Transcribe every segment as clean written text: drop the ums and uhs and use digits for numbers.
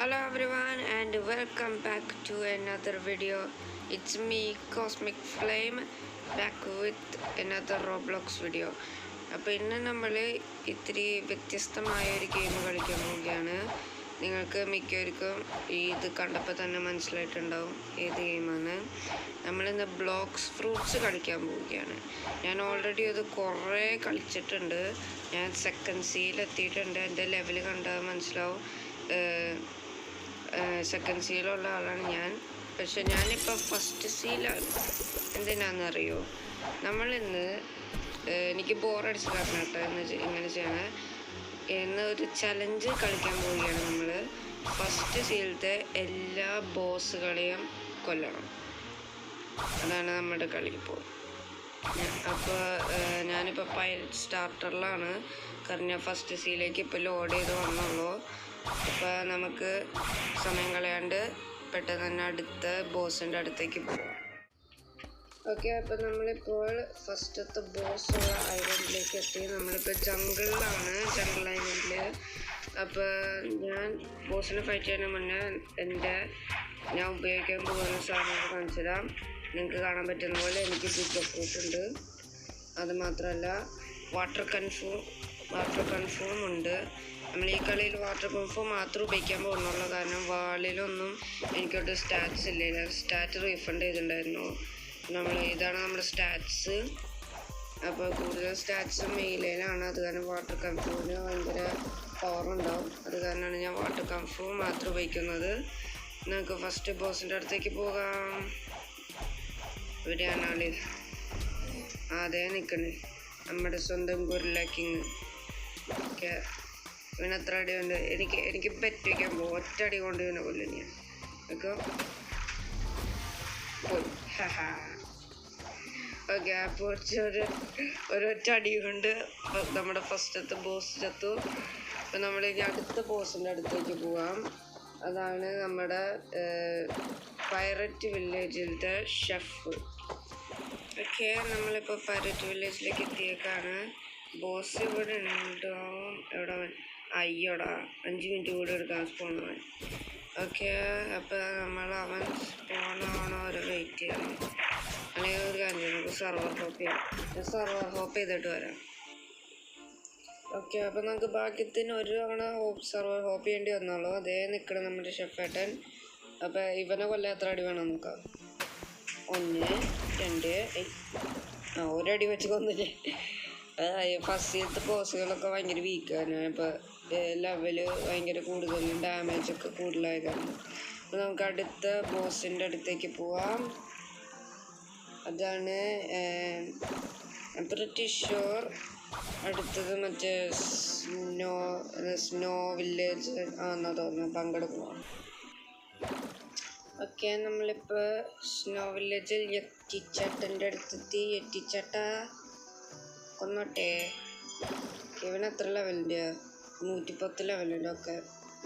Hello everyone and welcome back to another video. It's me Cosmic Flame back with another Roblox video. അപ്പോൾ ഇന്ന് നമ്മൾ ഇത്തിരി വ്യത്യസ്തമായ ഒരു ഗെയിം കളിക്കാൻ പോവുകയാണ്. നിങ്ങൾക്ക് മിക്കവർക്കും ഇത് കണ്ടപ്പോൾ തന്നെ മനസ്സിലായിട്ടുണ്ടാവും ഏത് ഗെയിമാണ്. നമ്മളിന്ന് ബ്ലോക്സ് ഫ്രൂട്ട്സ് കളിക്കാൻ പോവുകയാണ്. ഞാൻ ഓൾറെഡി അത് കുറേ കളിച്ചിട്ടുണ്ട്. ഞാൻ സെക്കൻഡ് സിയിൽ എത്തിയിട്ടുണ്ട്. എൻ്റെ ലെവൽ കണ്ടാൽ മനസ്സിലാവും. സെക്കൻഡ് സിയിലുള്ള ആളാണ് ഞാൻ. പക്ഷെ ഞാനിപ്പോൾ ഫസ്റ്റ് സിയിലാണ്. എന്തിനാണെന്നറിയോ? നമ്മളിന്ന് എനിക്ക് ബോറടിച്ച് കാരണം കേട്ടോ ഇങ്ങനെ ചെയ്യണേ. ഇന്ന് ഒരു ചലഞ്ച് കളിക്കാൻ പോവുകയാണ്. നമ്മൾ ഫസ്റ്റ് സീലത്തെ എല്ലാ ബോസുകളെയും കൊല്ലണം. അതാണ് നമ്മുടെ കളി ഇപ്പോൾ. അപ്പോൾ ഞാനിപ്പോൾ പൈലറ്റ് സ്റ്റാർട്ടറിലാണ്. കാരണം ഞാൻ ഫസ്റ്റ് സീലേക്ക് ഇപ്പോൾ ലോഡ് ചെയ്ത് വന്നുള്ളൂ. അപ്പോൾ നമുക്ക് സമയം കളയാണ്ട് പെട്ടെന്ന് തന്നെ അടുത്ത ബോസിൻ്റെ അടുത്തേക്ക് പോകാം. ഓക്കെ, അപ്പോൾ നമ്മളിപ്പോൾ ഫസ്റ്റത്തെ ബോസുള്ള ഐലൻഡിലേക്ക് എത്തി. നമ്മളിപ്പോൾ ജംഗിളിലാണ്, ജംഗിൾ ഐലൻഡിൽ. അപ്പോൾ ഞാൻ ബോസിനെ ഫൈറ്റ് ചെയ്യുന്നതിന് മുന്നേ ഞാൻ ഉപയോഗിക്കാൻ പോകുന്ന സാധനങ്ങൾ കാണിച്ചു തരാം. നിങ്ങൾക്ക് കാണാൻ പറ്റുന്ന പോലെ എനിക്ക് ബിഗ് ഫ്രൂട്ട് ഉണ്ട്. അതുമാത്രമല്ല വാട്ടർ കൺഫൂം ഉണ്ട്. നമ്മൾ ഈ കളിയിൽ വാട്ടർ കൺഫൂം മാത്രം ഉപയോഗിക്കാൻ പോകുന്നുള്ളൂ. കാരണം വാളിലൊന്നും എനിക്കൊട്ട് സ്റ്റാറ്റ്സ് ഇല്ല. സ്റ്റാറ്റ് റീഫണ്ട് ചെയ്തിട്ടുണ്ടായിരുന്നു. ഇതാണ് നമ്മുടെ സ്റ്റാറ്റ്സ്. അപ്പോൾ കൂടുതൽ സ്റ്റാറ്റ്സ് മെയിലാണ്. അത് കാരണം വാട്ടർ കൺഫൂമിന് ഭയങ്കര പവർ ഉണ്ടാവും. അത് കാരണമാണ് ഞാൻ വാട്ടർ കൺഫൂം മാത്രം ഉപയോഗിക്കുന്നത്. നമുക്ക് ഫസ്റ്റ് ബോസിൻ്റെ അടുത്തേക്ക് പോകാം. ഇവിടെയാണ് ആള്. അതേ നിൽക്കണേ, നമ്മുടെ സ്വന്തം ഗൊറില്ല കിങ്. ഓക്കെ, ഇവനെത്ര അടിയുണ്ട്? എനിക്ക് ബെറ്റ് വയ്ക്കാൻ പോകും. ഒറ്റ അടി കൊണ്ട് ഇവനെ കൊല്ലും ഞാൻ. ഓക്കെ ഓക്കെ, അപ്പോൾ ഒരൊറ്റ അടി കൊണ്ട് നമ്മുടെ ഫസ്റ്റത്തെ ബോസ് ചത്തു. അപ്പം നമ്മളിനി അടുത്ത ബോസിൻ്റെ അടുത്തേക്ക് പോവാം. അതാണ് നമ്മുടെ പൈററ്റ് വില്ലേജിലത്തെ ഷെഫ്. ഓക്കെ, നമ്മളിപ്പോൾ പൈററ്റ് വില്ലേജിലേക്ക് എത്തിയേക്കാണ്. ബോസ് ഇവിടെ ഉണ്ടാവും. എവിടെ? അയ്യോടാ, 5 മിനിറ്റ് കൂടി എടുക്കാൻ സ്പോണവൻ. ഓക്കെ, അപ്പോൾ അവൻ സ്പോണാവണോ ഒരു വെയിറ്റ് ചെയ്യണം. അല്ലെങ്കിൽ ഒരു കാര്യം നമുക്ക് സർവർ ഹോപ്പ് ചെയ്യാം. ഞാൻ സർവർ ഹോപ്പ് ചെയ്തിട്ട് വരാം. ഓക്കെ, അപ്പോൾ നമുക്ക് ഭാഗ്യത്തിന് ഒരു തവണ സർവർ ഹോപ്പ് ചെയ്യേണ്ടി വന്നുള്ളൂ. അതേ നിൽക്കണം നമ്മുടെ ഷെഫേട്ടൻ. അപ്പോൾ ഇവനെ കൊല്ലാൻ എത്ര അടി വേണം നോക്കാം. 1 2 ഒരടി വെച്ച് കൊന്നില്ലേ. ഫസ്റ്റത്തെ ബോസുകളൊക്കെ ഭയങ്കര വീക്കാണ്. ഇപ്പോൾ ലെവല് ഭയങ്കര കൂടുതലും ഡാമേജൊക്കെ കൂടുതലായ കാരണം. അപ്പോൾ നമുക്ക് അടുത്ത ബോസിൻ്റെ അടുത്തേക്ക് പോവാം. അതാണ് പ്രിറ്റി ഷുവർ അടുത്തത് മറ്റേ സ്നോ വില്ലേജ് ആണെന്നാ തോന്നുന്നു. പങ്കെടുക്കണം. ഓക്കെ, നമ്മളിപ്പോൾ സ്നോ വില്ലേജിൽ എത്തിച്ചേട്ടൻ്റെ അടുത്തെത്തി. എത്തിച്ചേട്ട കൊന്നോട്ടെ. ഇവൻ എത്ര ലെവലിൻ്റെ? 110 ലെവലുണ്ട്. ഒക്കെ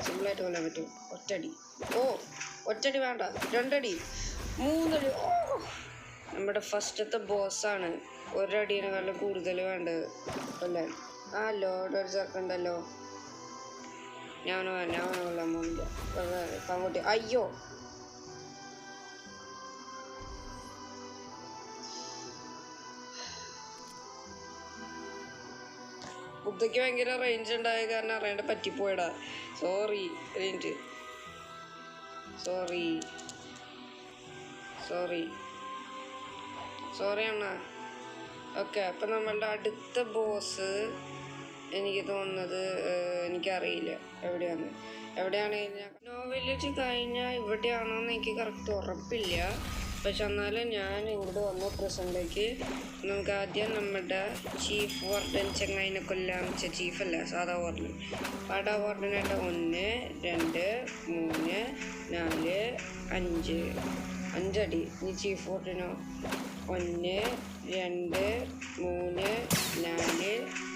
സിമ്പിളായിട്ട് കൊല്ലാൻ പറ്റും. ഒറ്റടി. ഒറ്റടി വേണ്ട, 2 അടി 3 അടി. നമ്മുടെ ഫസ്റ്റത്തെ ബോസാണ്. ഒരടിയേക്കാളും കൂടുതൽ വേണ്ടത് കൊല്ലാൻ. ലോഡ് ഒരു ചെറുക്കുണ്ടല്ലോ. ഞാൻ കൊല്ലാൻ പോകുന്നില്ല. പങ്കുട്ടി. അയ്യോ, ബുദ്ധയ്ക്ക് ഭയങ്കര റേഞ്ച് ഉണ്ടായ കാരണം അറിയാണ്ട് പറ്റിപ്പോയടാ. സോറി അണ്ണാ. ഓക്കെ, അപ്പം നമ്മളുടെ അടുത്ത ബോസ് എനിക്ക് തോന്നുന്നത് എനിക്കറിയില്ല എവിടെയാണ് സ്നോ വില്ലേജ് കഴിഞ്ഞാൽ ഇവിടെയാണോന്ന് എനിക്ക് കറക്റ്റ് ഉറപ്പില്ല. പക്ഷെ എന്നാലും ഞാൻ ഇങ്ങോട്ട് വന്ന പ്രസൻറ്റിലേക്ക് നമുക്ക് ആദ്യം നമ്മുടെ ചീഫ് വാർഡൻ ചങ്ങായിനെ കൊല്ലാം. ചീഫല്ല, സാധാ വാർഡൻ. സാധാ വാർഡനായിട്ട് 1 2 3 4 5 അടി. ഇനി ചീഫ് വാർഡനോ 1 2 3 4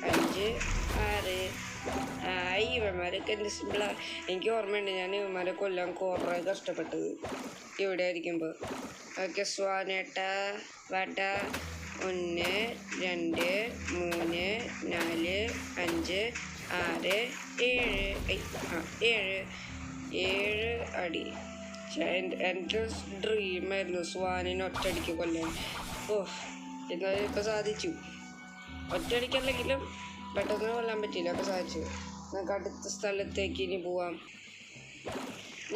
5 6. ഇവന്മാരൊക്കെ എന്ത് സിമ്പിളാ. എനിക്ക് ഓർമ്മയുണ്ട് ഞാൻ ഇവന്മാരെ കൊല്ലാൻ കുറേ കഷ്ടപ്പെട്ടത് ഇവിടെ ആയിരിക്കുമ്പോൾ. ഓക്കെ, സ്വാനേട്ട വട. 1 2 3 4 5 6 7. 7 അടി. എൻ്റെ ഡ്രീമായിരുന്നു സ്വാനിനെ ഒറ്റയടിക്ക് കൊല്ലാൻ. ഓ എന്നാലും ഇപ്പം സാധിച്ചു. ഒറ്റയടിക്കല്ലെങ്കിലും പെട്ടെന്ന് കൊല്ലാൻ പറ്റിയില്ല, അപ്പം സാധിച്ചു. നമുക്ക് അടുത്ത സ്ഥലത്തേക്ക് ഇനി പോവാം.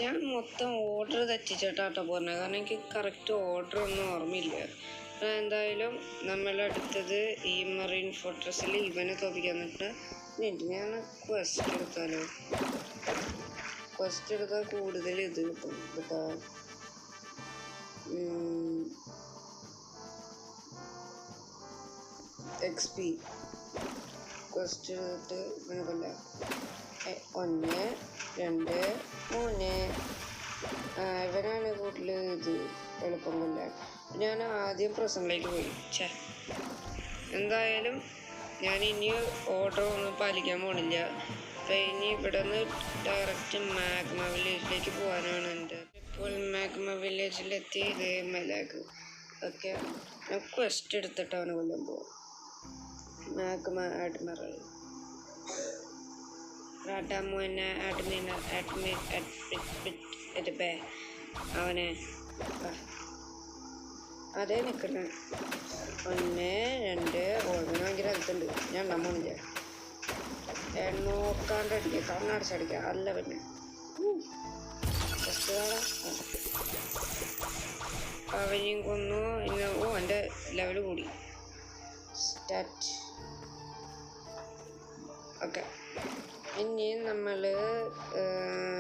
ഞാൻ മൊത്തം ഓർഡർ തെറ്റിച്ചിട്ടാട്ടോ പറഞ്ഞത്, കാരണം എനിക്ക് കറക്റ്റ് ഓർഡർ ഒന്നും ഓർമ്മയില്ല. എന്തായാലും നമ്മളടുത്തത് ഈ മറീൻ ഫോർട്രസിൽ ഇവനെ തോപ്പിക്കാൻ നിന്നിട്ട് ഞാൻ ക്വസ്റ്റ് എടുത്താലോ. ക്വസ്റ്റ് എടുത്താൽ കൂടുതൽ ഇത് കിട്ടും കേട്ടോ. XP ക്വസ്റ്റ് എടുത്തിട്ട് ഇവനെ കൊല്ലാം. 1 2 3. ഇവനാണ് കൂടുതൽ ഇത് എളുപ്പം കൊല്ലാൻ. ഞാൻ ആദ്യം പ്രസംഗിലേക്ക് പോയി. എന്തായാലും ഞാൻ ഇനി ഓർഡർ ഒന്നും പാലിക്കാൻ പോണില്ല. അപ്പം ഇനി ഇവിടെ നിന്ന് ഡയറക്റ്റ് മാഗ്മ വില്ലേജിലേക്ക് പോകാനാണ് എൻ്റെ. ഇപ്പോൾ മാഗ്മ വില്ലേജിലെത്തി. ഇതേ മെലാഗ്. ഓക്കെ, ഞാൻ ക്വസ്റ്റ് എടുത്തിട്ട് അവനെ കൊല്ലാൻ പോവാം. മാഗ്മ അഡ്മിറൽ അവനെ അതേ നിൽക്കണ. 1 2 ഓർമ്മ ഭയങ്കര അടുത്തുണ്ട്. ഞാൻ നമ്മളില്ല നോക്കാണ്ട് അടിക്കുക, കണ്ണടച്ചടിക്കുക. അല്ല പിന്നെ അവനെയും കൊന്നു. ഇന്ന് എൻ്റെ ലെവൽ കൂടി. സ്റ്റാറ്റ്. ഓക്കെ, ഇനി നമ്മൾ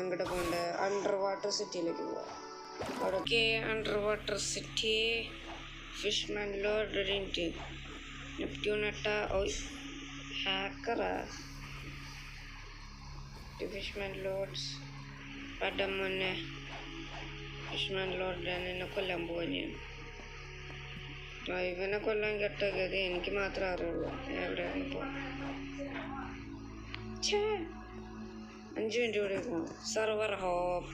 ഇങ്ങോട്ട് പോകേണ്ട അണ്ടർ വാട്ടർ സിറ്റിയിലേക്ക് പോവാം. അവിടെയൊക്കെ under water city. Fishman lord നെപ്റ്റ്യൂണട്ട. ഓ ഹാക്കറാ. ഫിഷ്മാൻ ലോർഡ്സ് പടം മുന്നേ ഫിഷ്മാൻ ലോർഡ് എന്നെ കൊല്ലാൻ പോവാൻ. ഇവനെ കൊല്ലാൻ കെട്ട ഗതി എനിക്ക് മാത്രമേ അറിയുള്ളൂ. ഞാൻ എവിടെയാണ് പോവാം. 5 മിനിറ്റ് കൂടെ പോകും. Server hope.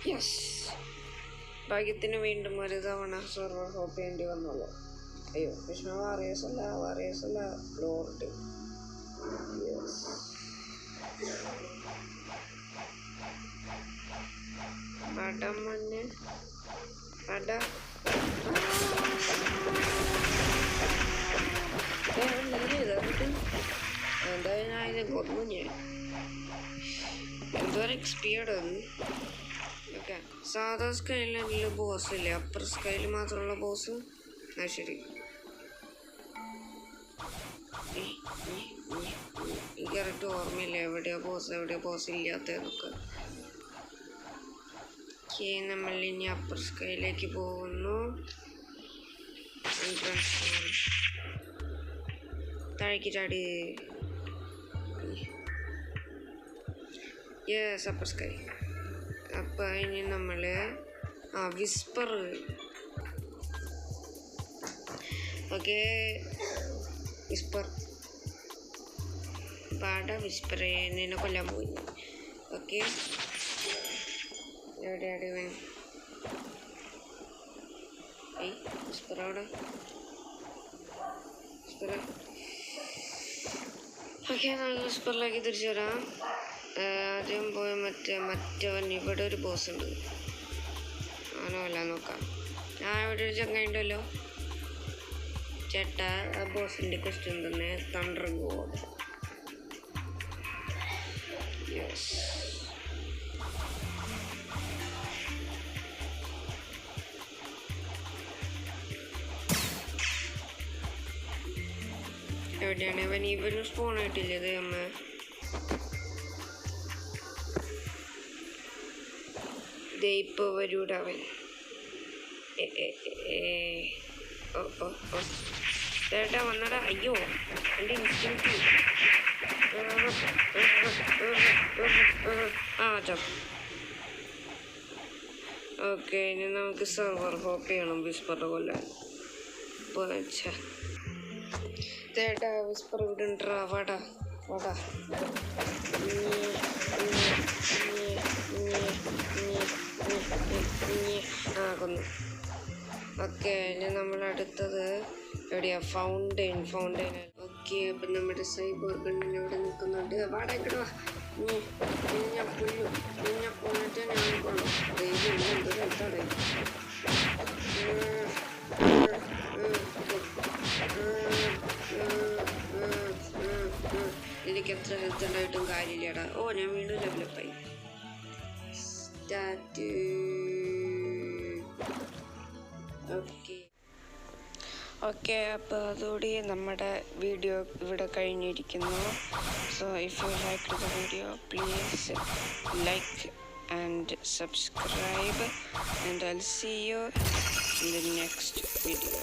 യെസ്, ഭാഗ്യത്തിന് വീണ്ടും ഒരു തവണ സർവർ ഹോപ്പ് ചെയ്യേണ്ടി വന്നുള്ളൂ. അയ്യോ, കൃഷ്ണ വാറിയേഴ്സല്ല ലോർഡ്. യെസ്, പടം മുന്നേ പട എന്തായാലും ഞാൻ ഇത് കൊന്നു. ഞാൻ എന്തോരം എക്സ്പീരിയഡ് അത്. ഓക്കെ, സാധാ സ്കൈലിൽ ബോസ് ഇല്ലേ, അപ്പർ സ്കൈയിൽ മാത്രമുള്ള ബോസ്. ആ ശരി, എനിക്ക് കറക്റ്റ് ഓർമ്മയില്ല എവിടെയാ ബോസ് ഇല്ലാത്തതെന്നൊക്കെ. ഓക്കെ, നമ്മൾ ഇനി അപ്പർ സ്കൈയിലേക്ക് പോകുന്നു. താഴേക്ക് ചാടി. Yes, upper sky. അപ്പം ഇനി നമ്മൾ വിസ്പർ. ഓക്കെ, വിസ്പർ വിസ്പർ എന്നെ കൊല്ലാൻ പോയി. ഓക്കെ, എവിടെയാണ് ഇവൻ? വിസ്പർ അവിടെ. ഓക്കെ, നമുക്ക് വിസ്പറിലേക്ക് തിരിച്ചു വരാം. ആദ്യം പോയി മറ്റവൻ ഇവിടെ ഒരു ബോസ് ഉണ്ട്, അവനെ കൊല്ലാൻ നോക്കാം. ഇവിടെ ഒരു ചങ്ങ ഉണ്ടല്ലോ ചേട്ടാ. ആ ബോസിൻ്റെ ക്വസ്റ്റ്യൻ തന്നെ തണ്ടർ ഗോഡ്. യെസ്, എവിടെയാണ് ഇവൻ? ഇവനും സ്പോൺ ആയിട്ടില്ല. ഇത് അമ്മ ഇപ്പൊ വരൂട അവൻ. ചേട്ടാ വന്നടാ. അയ്യോ, എൻ്റെ ഇൻസ്റ്റിങ്ക്റ്റ്. ഓക്കെ, ഇനി നമുക്ക് സർവർ ഹോപ്പ് ചെയ്യണം വിസ്പറിനെ കൊല്ലാൻ. ചേട്ടാ വിസ്പർ ഇവിടെ ഉണ്ടാ. വാടാ. കൊന്നു. ഓക്കെ, ഇനി നമ്മളടുത്തത് എവിടെയാ? ഫൗണ്ടെയിൻ. ഓക്കെ, അപ്പം നമ്മുടെ സൈബർ ഗണ്ണിന് ഇവിടെ നിൽക്കുന്നുണ്ട്. വാടകയ്ക്കിടുക. ഞാൻ പുല്ലും എനിക്ക് എത്ര ഹെൽത്ത് ഉണ്ടായിട്ടും കാര്യമില്ലടാ. ഓ ഞാൻ വീണ്ടും ഡെവലപ്പായി. ഓക്കെ അപ്പോൾ അതോടെ നമ്മുടെ വീഡിയോ ഇവിടെ കഴിഞ്ഞിരിക്കുന്നു. So if you like the video please like and subscribe, and I'll see you in the next video.